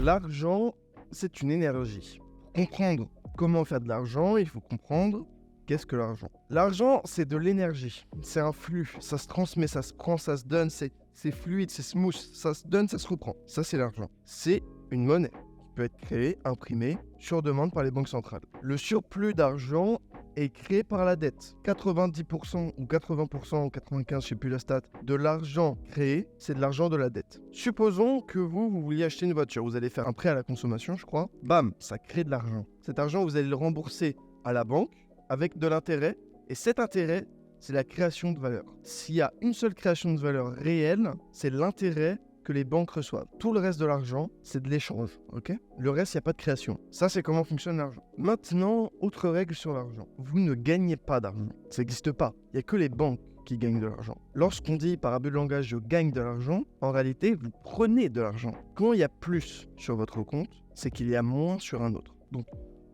L'argent, c'est une énergie. Pour comprendre comment faire de l'argent, il faut comprendre qu'est-ce que l'argent. L'argent, c'est de l'énergie. C'est un flux. Ça se transmet, ça se prend, ça se donne. C'est fluide, c'est smooth. Ça se donne, ça se reprend. Ça, c'est l'argent. C'est une monnaie qui peut être créée, imprimée, sur demande par les banques centrales. Le surplus d'argent est créé par la dette. 90% ou 80% ou 95%, je ne sais plus la stat, de l'argent créé, c'est de l'argent de la dette. Supposons que vous vouliez acheter une voiture. Vous allez faire un prêt à la consommation, je crois. Bam, ça crée de l'argent. Cet argent, vous allez le rembourser à la banque avec de l'intérêt. Et cet intérêt, c'est la création de valeur. S'il y a une seule création de valeur réelle, c'est l'intérêt que les banques reçoivent. Tout le reste de l'argent, c'est de l'échange, ok? Le reste, il n'y a pas de création. Ça, c'est comment fonctionne l'argent. Maintenant, autre règle sur l'argent. Vous ne gagnez pas d'argent. Ça n'existe pas. Il n'y a que les banques qui gagnent de l'argent. Lorsqu'on dit par abus de langage « je gagne de l'argent », en réalité, vous prenez de l'argent. Quand il y a plus sur votre compte, c'est qu'il y a moins sur un autre. Donc,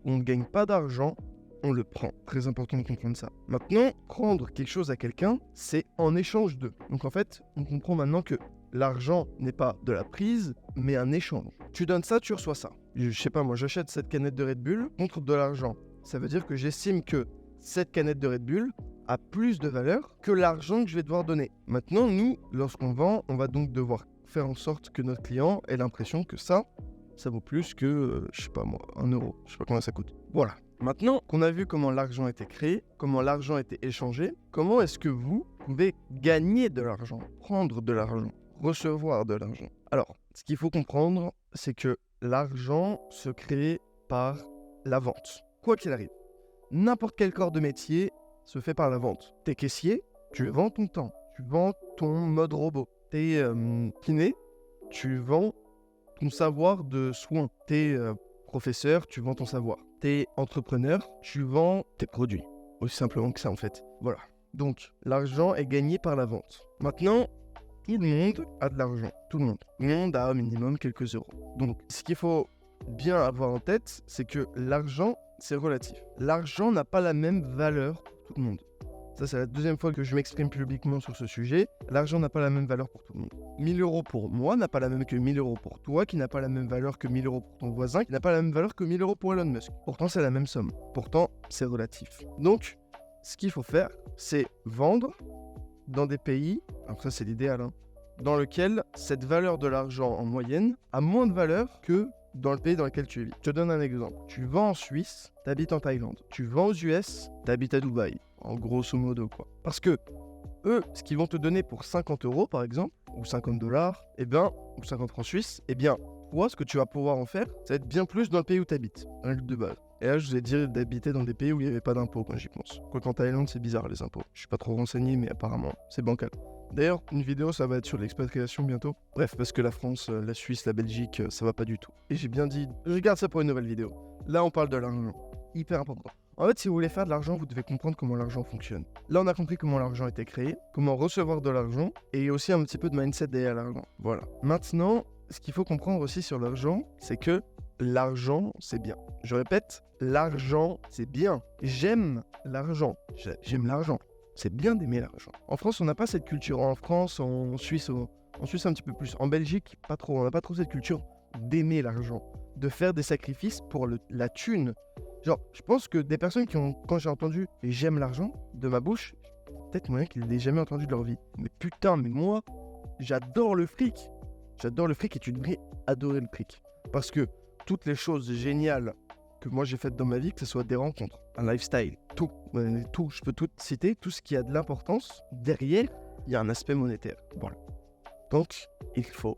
on ne gagne pas d'argent, on le prend. Très important de comprendre ça. Maintenant, prendre quelque chose à quelqu'un, c'est en échange d'eux. Donc en fait, on comprend maintenant que l'argent n'est pas de la prise, mais un échange. Tu donnes ça, tu reçois ça. Je sais pas, moi j'achète cette canette de Red Bull contre de l'argent. Ça veut dire que j'estime que cette canette de Red Bull a plus de valeur que l'argent que je vais devoir donner. Maintenant, nous, lorsqu'on vend, on va donc devoir faire en sorte que notre client ait l'impression que ça vaut plus que, je sais pas moi, 1 euro. Je sais pas combien ça coûte. Voilà. Maintenant qu'on a vu comment l'argent a été créé, comment l'argent a été échangé, comment est-ce que vous pouvez gagner de l'argent, prendre de l'argent, recevoir de l'argent? Alors, ce qu'il faut comprendre, c'est que l'argent se crée par la vente. Quoi qu'il arrive, n'importe quel corps de métier se fait par la vente. T'es caissier, tu vends ton temps, tu vends ton mode robot. T'es kiné, tu vends ton savoir de soins. T'es professeur, tu vends ton savoir. T'es entrepreneur, tu vends tes produits. Aussi simplement que ça en fait. Voilà. Donc, l'argent est gagné par la vente. Maintenant, tout le monde a de l'argent. Tout le monde. Tout le monde a au minimum quelques euros. Donc, ce qu'il faut bien avoir en tête, c'est que l'argent, c'est relatif. L'argent n'a pas la même valeur pour tout le monde. Ça, c'est la deuxième fois que je m'exprime publiquement sur ce sujet. L'argent n'a pas la même valeur pour tout le monde. 1000 euros pour moi n'a pas la même que 1000 euros pour toi, qui n'a pas la même valeur que 1000 euros pour ton voisin, qui n'a pas la même valeur que 1000 euros pour Elon Musk. Pourtant, c'est la même somme. Pourtant, c'est relatif. Donc, ce qu'il faut faire, c'est vendre dans des pays, alors ça c'est l'idéal, dans lequel cette valeur de l'argent en moyenne a moins de valeur que dans le pays dans lequel tu vis. Je te donne un exemple. Tu vends en Suisse, t'habites en Thaïlande. Tu vends aux US, t'habites à Dubaï. En grosso modo, quoi. Parce que eux, ce qu'ils vont te donner pour 50 euros, par exemple, ou 50 dollars, ou 50 francs suisses, toi, ce que tu vas pouvoir en faire, ça va être bien plus dans le pays où t'habites. Règle de base. Et là, je vous ai dit d'habiter dans des pays où il n'y avait pas d'impôts quand j'y pense. Quoique en Thaïlande, c'est bizarre les impôts. Je suis pas trop renseigné, mais apparemment, c'est bancal. D'ailleurs, une vidéo, ça va être sur l'expatriation bientôt. Bref, parce que la France, la Suisse, la Belgique, ça va pas du tout. Et j'ai bien dit, je garde ça pour une nouvelle vidéo. Là, on parle de l'argent. Hyper important. En fait, si vous voulez faire de l'argent, vous devez comprendre comment l'argent fonctionne. Là, on a compris comment l'argent a été créé, comment recevoir de l'argent, et aussi un petit peu de mindset derrière l'argent. Voilà. Maintenant, ce qu'il faut comprendre aussi sur l'argent, c'est que l'argent, c'est bien. Je répète, l'argent, c'est bien. J'aime l'argent. J'aime l'argent. C'est bien d'aimer l'argent. En France, on n'a pas cette culture. En France, en Suisse un petit peu plus. En Belgique, pas trop. On n'a pas trop cette culture d'aimer l'argent, de faire des sacrifices pour la thune. Genre, je pense que des personnes qui ont, quand j'ai entendu « j'aime l'argent » de ma bouche, peut-être moyen qu'ils l'aient jamais entendu de leur vie. Mais putain, mais moi, j'adore le fric. J'adore le fric et tu devrais adorer le fric. Parce que toutes les choses géniales que moi j'ai faites dans ma vie, que ce soit des rencontres, un lifestyle, tout, je peux tout citer, tout ce qui a de l'importance, derrière, il y a un aspect monétaire. Voilà. Donc, il faut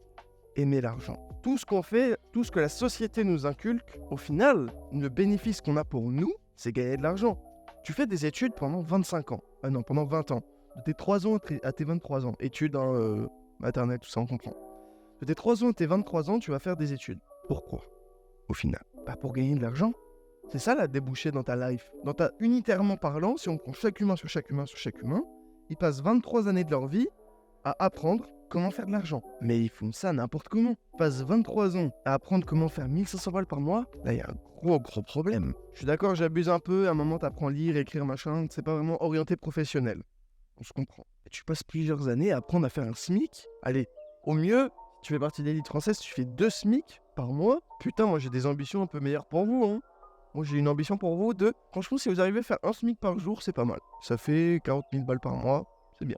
aimer l'argent. Tout ce qu'on fait, tout ce que la société nous inculque, au final, le bénéfice qu'on a pour nous, c'est gagner de l'argent. Tu fais des études pendant 25 ans. Pendant 20 ans. De tes 3 ans à tes 23 ans. Études maternelles, tout ça, on comprend. De tes 3 ans à tes 23 ans, tu vas faire des études. Pourquoi? Au final, pour gagner de l'argent. C'est ça la débouchée dans ta life. Unitairement parlant, si on prend chaque humain sur chaque humain sur chaque humain, ils passent 23 années de leur vie à apprendre comment faire de l'argent. Mais ils font ça n'importe comment. Ils passent 23 ans à apprendre comment faire 1500 balles par mois. Là, il y a un gros problème. Je suis d'accord, j'abuse un peu. À un moment, t'apprends à lire, écrire, machin. C'est pas vraiment orienté professionnel. On se comprend. Et tu passes plusieurs années à apprendre à faire un SMIC. Allez, au mieux, tu fais partie de l'élite française, tu fais 2 SMIC. par mois. Putain, moi j'ai des ambitions un peu meilleures pour vous, hein. Moi j'ai une ambition pour vous de... Franchement, si vous arrivez à faire un SMIC par jour, c'est pas mal. Ça fait 40 000 balles par mois, c'est bien.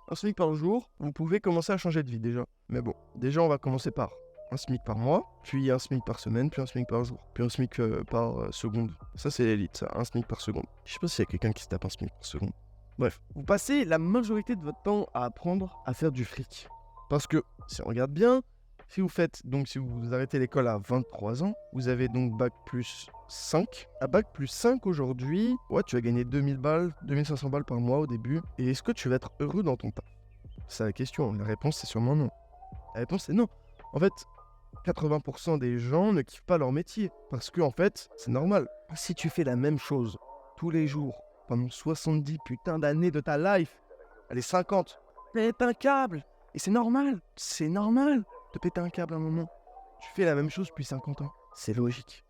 Un SMIC par jour, vous pouvez commencer à changer de vie déjà. Mais bon, déjà on va commencer par un SMIC par mois, puis un SMIC par semaine, puis un SMIC par jour, puis un SMIC par seconde. Ça c'est l'élite, ça, un SMIC par seconde. Je sais pas s'il y a quelqu'un qui se tape un SMIC par seconde. Bref, vous passez la majorité de votre temps à apprendre à faire du fric. Parce que, si on regarde bien, si vous arrêtez l'école à 23 ans, vous avez donc bac plus 5. À bac plus 5 aujourd'hui, ouais, tu vas gagner 2000 balles, 2500 balles par mois au début. Et est-ce que tu vas être heureux dans ton taf? C'est la question. La réponse, c'est sûrement non. La réponse, c'est non. En fait, 80% des gens ne kiffent pas leur métier. Parce que, en fait, c'est normal. Si tu fais la même chose tous les jours, pendant 70 putains d'années de ta life, allez, 50, pète un câble. Et c'est normal de péter un câble à un moment. Tu fais la même chose depuis 50 ans. C'est logique.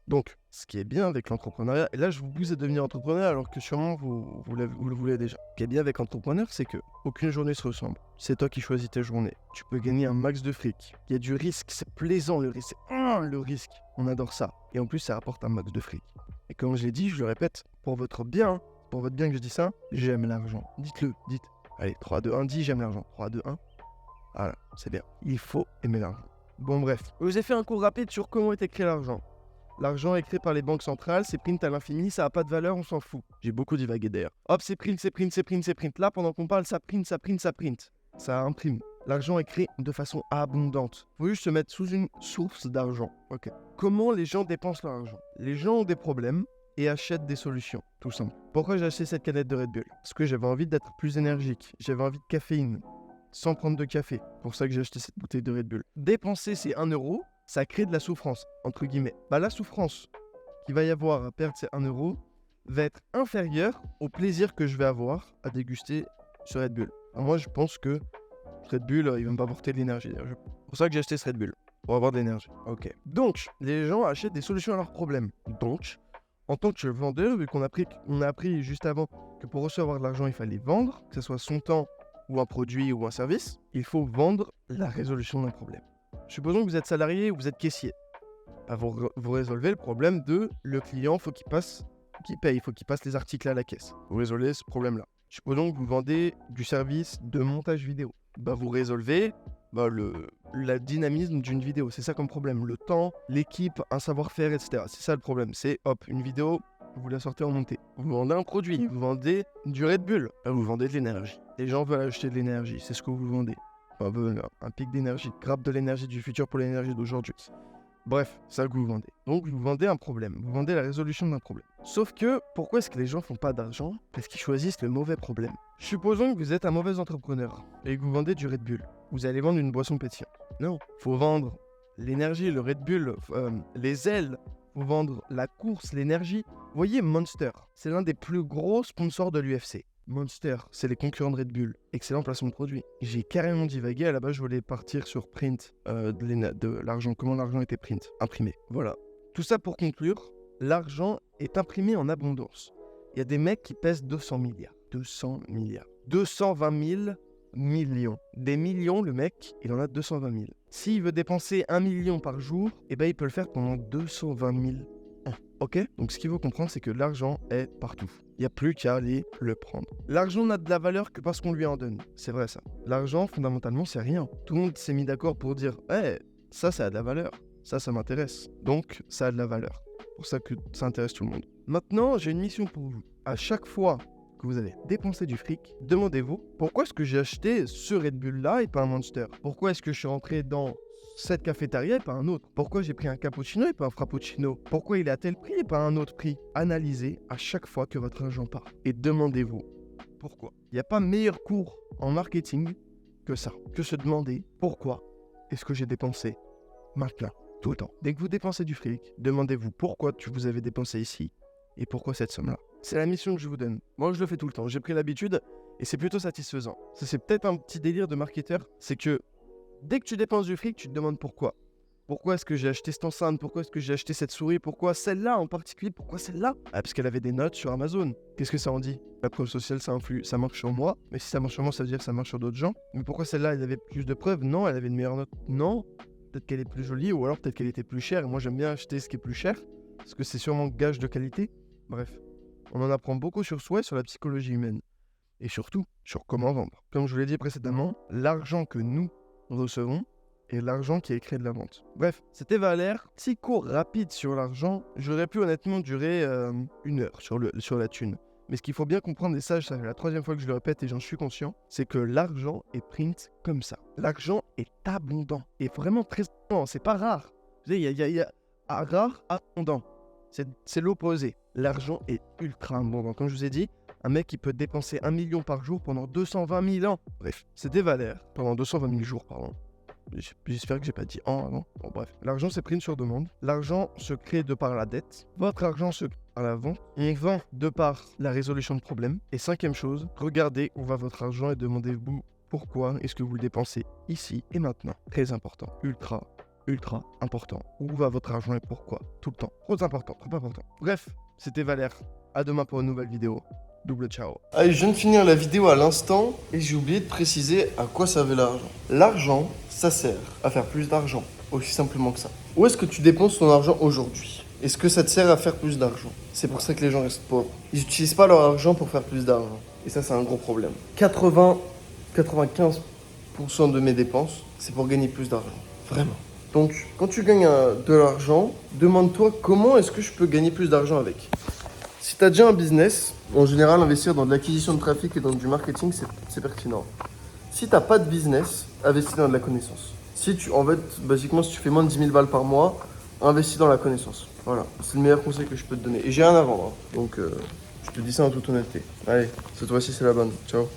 Donc, ce qui est bien avec l'entrepreneuriat, et là je vous pousse à devenir entrepreneur alors que sûrement vous le voulez déjà. Ce qui est bien avec l'entrepreneur, c'est que aucune journée se ressemble. C'est toi qui choisis tes journées. Tu peux gagner un max de fric. Il y a du risque, c'est plaisant le risque. Le risque, on adore ça. Et en plus, ça rapporte un max de fric. Et comme je l'ai dit, je le répète, pour votre bien que je dis ça, j'aime l'argent. Dites-le, dites. Allez, 3, 2, 1, dis j'aime l'argent. 3, 2, 1. Voilà, c'est bien. Il faut aimer l'argent. Bon bref, je vous ai fait un cours rapide sur comment est créé l'argent. L'argent est créé par les banques centrales, c'est print à l'infini, ça n'a pas de valeur, on s'en fout. J'ai beaucoup divagué d'ailleurs. Hop, c'est print. Là, pendant qu'on parle, ça print. Ça imprime. L'argent est créé de façon abondante. Il faut juste se mettre sous une source d'argent. Ok. Comment les gens dépensent leur argent? Les gens ont des problèmes et achètent des solutions, tout simple. Pourquoi j'ai acheté cette canette de Red Bull? Parce que j'avais envie d'être plus énergique, j'avais envie de caféine, sans prendre de café. C'est pour ça que j'ai acheté cette bouteille de Red Bull. Dépenser ces 1 euro, ça crée de la souffrance, entre guillemets. La souffrance qu'il va y avoir à perdre ces 1 euro va être inférieure au plaisir que je vais avoir à déguster ce Red Bull. Alors moi, je pense que Red Bull, il va me pas apporter de l'énergie. C'est pour ça que j'ai acheté ce Red Bull, pour avoir de l'énergie. Ok. Donc, les gens achètent des solutions à leurs problèmes. Donc, en tant que vendeur, vu qu'on a appris juste avant que pour recevoir de l'argent, il fallait vendre, que ce soit son temps ou un produit ou un service, il faut vendre la résolution d'un problème. Supposons que vous êtes salarié ou vous êtes caissier. Vous résolvez le problème de le client, faut qu'il paye, il faut qu'il passe les articles à la caisse. Vous résolvez ce problème-là. Supposons que vous vendez du service de montage vidéo. Vous résolvez la dynamisme d'une vidéo. C'est ça comme problème. Le temps, l'équipe, un savoir-faire, etc. C'est ça le problème. C'est hop, une vidéo, vous la sortez en montée. Vous vendez un produit, vous vendez du Red Bull, vous vendez de l'énergie. Les gens veulent acheter de l'énergie, c'est ce que vous vendez. Un pic d'énergie, grappe de l'énergie du futur pour l'énergie d'aujourd'hui. Bref, c'est ça que vous vendez. Donc vous vendez un problème, vous vendez la résolution d'un problème. Sauf que, pourquoi est-ce que les gens font pas d'argent? Parce qu'ils choisissent le mauvais problème. Supposons que vous êtes un mauvais entrepreneur et que vous vendez du Red Bull. Vous allez vendre une boisson pétillante. Non, faut vendre l'énergie, le Red Bull, les ailes, faut vendre la course, l'énergie. Vous voyez Monster, c'est l'un des plus gros sponsors de l'UFC. Monster, c'est les concurrents de Red Bull. Excellent placement de produit. J'ai carrément divagué. À la base, je voulais partir sur print de l'argent. Comment l'argent était imprimé. Voilà. Tout ça pour conclure, l'argent est imprimé en abondance. Il y a des mecs qui pèsent 200 milliards. 200 milliards. 220 000 millions. Des millions, le mec, il en a 220 000. S'il veut dépenser 1 million par jour, il peut le faire pendant 220 000 ans. Ok? Donc ce qu'il faut comprendre, c'est que l'argent est partout. Il n'y a plus qu'à aller le prendre. L'argent n'a de la valeur que parce qu'on lui en donne. C'est vrai ça. L'argent, fondamentalement, c'est rien. Tout le monde s'est mis d'accord pour dire « ça a de la valeur. Ça m'intéresse. Donc, ça a de la valeur. » C'est pour ça que ça intéresse tout le monde. Maintenant, j'ai une mission pour vous. À chaque fois que vous allez dépenser du fric, demandez-vous pourquoi est-ce que j'ai acheté ce Red Bull-là et pas un Monster? Pourquoi est-ce que je suis rentré dans cette cafétéria et pas un autre? Pourquoi j'ai pris un cappuccino et pas un frappuccino? Pourquoi il est à tel prix et pas un autre prix? Analysez à chaque fois que votre argent part et demandez-vous pourquoi. Il n'y a pas meilleur cours en marketing que ça, que se demander pourquoi est-ce que j'ai dépensé maintenant, tout le temps. Dès que vous dépensez du fric, demandez-vous pourquoi vous avez dépensé ici et pourquoi cette somme-là. C'est la mission que je vous donne. Moi, je le fais tout le temps. J'ai pris l'habitude et c'est plutôt satisfaisant. Ça, c'est peut-être un petit délire de marketeur, c'est que dès que tu dépenses du fric, tu te demandes pourquoi. Pourquoi est-ce que j'ai acheté cette enceinte? Pourquoi est-ce que j'ai acheté cette souris? Pourquoi celle-là en particulier? Pourquoi celle-là? Parce qu'elle avait des notes sur Amazon. Qu'est-ce que ça en dit? La preuve sociale, ça marche sur moi. Mais si ça marche sur moi, ça veut dire que ça marche sur d'autres gens. Mais pourquoi celle-là, elle avait plus de preuves? Non, elle avait une meilleure note. Non. peut-être qu'elle est plus jolie, ou alors peut-être qu'elle était plus chère. Et moi, j'aime bien acheter ce qui est plus cher, parce que c'est sûrement gage de qualité. Bref, on en apprend beaucoup sur soi et sur la psychologie humaine. Et surtout, sur comment vendre. Comme je vous l'ai dit précédemment, l'argent que nous recevons est l'argent qui est créé de la vente. Bref, c'était Valère. Petit cours rapide sur l'argent. J'aurais pu honnêtement durer 1 heure sur la thune. Mais ce qu'il faut bien comprendre, et ça c'est la 3e fois que je le répète et j'en suis conscient, c'est que l'argent est print comme ça. L'argent est abondant. Et vraiment très abondant. C'est pas rare. Vous savez, il y a rare, abondant. C'est l'opposé. L'argent est ultra abondant. Comme je vous ai dit, un mec qui peut dépenser 1 million par jour pendant 220 000 ans. Bref, c'était Valère. Pendant 220 000 jours, pardon. J'espère que j'ai pas dit an avant. Bon, bref. L'argent, c'est prime sur demande. L'argent se crée de par la dette. Votre argent se crée par la vente. On vend de par la résolution de problèmes. Et 5e chose, regardez où va votre argent et demandez-vous pourquoi est-ce que vous le dépensez ici et maintenant. Très important. Ultra important. Où va votre argent et pourquoi? Tout le temps. Trop important. Bref, c'était Valère. À demain pour une nouvelle vidéo. Double ciao. Allez, je viens de finir la vidéo à l'instant et j'ai oublié de préciser à quoi servait l'argent. L'argent, ça sert à faire plus d'argent. Aussi simplement que ça. Où est-ce que tu dépenses ton argent aujourd'hui? Est-ce que ça te sert à faire plus d'argent? C'est pour ça que les gens restent pauvres. Ils n'utilisent pas leur argent pour faire plus d'argent. Et ça, c'est un gros problème. 95% de mes dépenses, c'est pour gagner plus d'argent. Vraiment. Donc, quand tu gagnes de l'argent, demande-toi comment est-ce que je peux gagner plus d'argent avec. Si tu as déjà un business, en général, investir dans de l'acquisition de trafic et dans du marketing, c'est pertinent. Si tu n'as pas de business, investis dans de la connaissance. Basiquement, si tu fais moins de 10 000 balles par mois, investis dans la connaissance. Voilà, c'est le meilleur conseil que je peux te donner. Et j'ai rien à vendre, hein. Donc je te dis ça en toute honnêteté. Allez, cette fois-ci, c'est la bonne. Ciao.